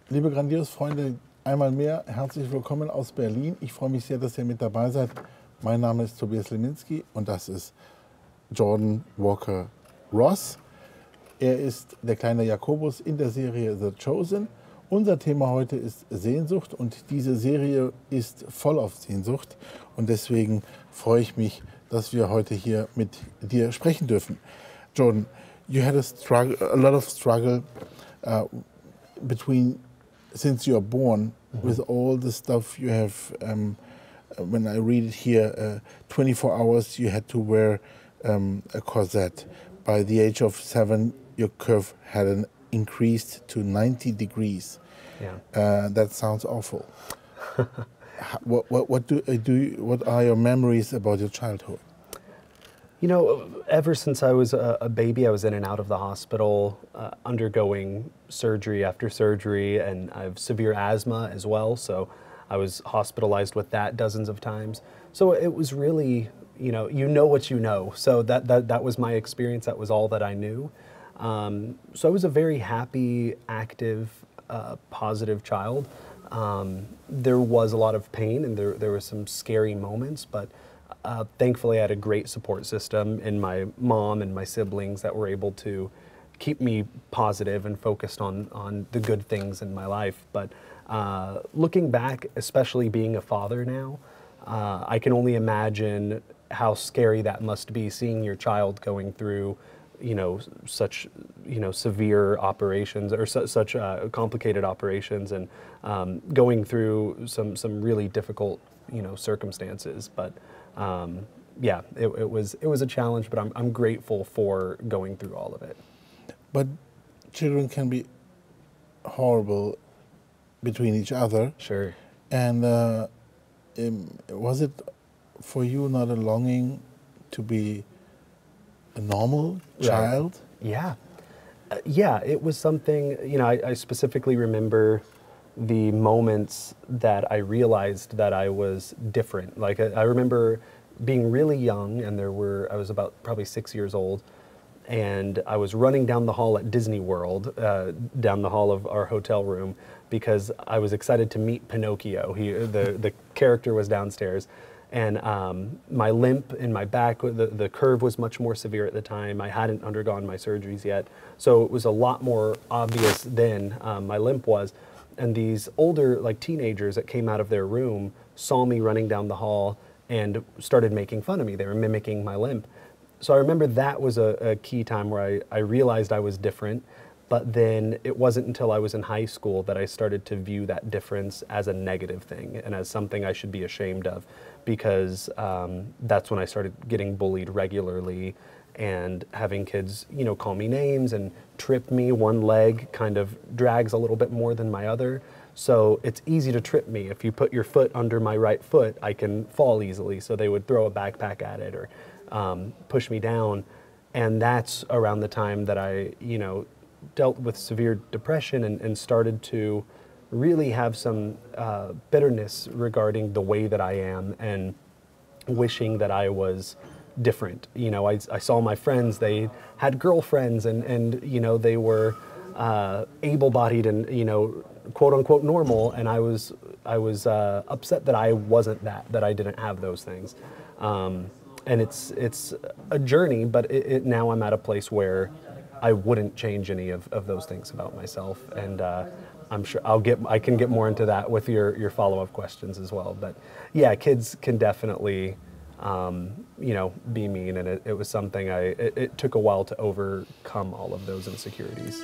Liebe Grandios-Freunde, einmal mehr herzlich willkommen aus Berlin. Ich freue mich sehr, dass ihr mit dabei seid. Mein Name ist Tobias Leminski und das ist Jordan Walker Ross. Er ist der kleine Jakobus in der Serie The Chosen. Unser Thema heute ist Sehnsucht und diese Serie ist voll auf Sehnsucht. Und deswegen freue ich mich, dass wir heute hier mit dir sprechen dürfen. Jordan, you had a lot of struggle between since you are born with all the stuff you have. When I read it here, 24 hours you had to wear a corset. By the age of 7, your curve had increased to 90 degrees. Yeah. That sounds awful. What are your memories about your childhood? You know, ever since I was a baby, I was in and out of the hospital, undergoing surgery after surgery, and I have severe asthma as well, so I was hospitalized with that dozens of times. So it was really, you know what you know. So that was my experience. That was all that I knew. So I was a very happy, active, positive child. There was a lot of pain, and there were some scary moments, but thankfully I had a great support system in my mom and my siblings that were able to keep me positive and focused on the good things in my life. But looking back, especially being a father now, I can only imagine how scary that must be, seeing your child going through such severe operations or such complicated operations, and going through some really difficult circumstances. But yeah, it was a challenge, but I'm grateful for going through all of it. But children can be horrible between each other. Sure. And was it for you not a longing to be a normal child? Right. Yeah. Yeah, it was something, I specifically remember the moments that I realized that I was different. Like I remember being really young, and I was about probably 6 years old, and I was running down the hall at Disney World, down the hall of our hotel room, because I was excited to meet Pinocchio. The character was downstairs, and my limp in my back, the curve was much more severe at the time. I hadn't undergone my surgeries yet, so it was a lot more obvious then, my limp was. And these older, like teenagers that came out of their room, saw me running down the hall and started making fun of me. They were mimicking my limp. So I remember that was a key time where I realized I was different. But then it wasn't until I was in high school that I started to view that difference as a negative thing and as something I should be ashamed of, because that's when I started getting bullied regularly and having kids, call me names and trip me. One leg kind of drags a little bit more than my other. So it's easy to trip me. If you put your foot under my right foot, I can fall easily. So they would throw a backpack at it or push me down. And that's around the time that I, dealt with severe depression and started to really have some bitterness regarding the way that I am, and wishing that I was different. I saw my friends, they had girlfriends, and they were able-bodied and, quote unquote normal, and I was upset that I wasn't that I didn't have those things. And it's a journey, but now I'm at a place where I wouldn't change any of those things about myself, and I'm sure I can get more into that with your follow-up questions as well. But yeah, kids can definitely be mean, and it was something it took a while to overcome all of those insecurities.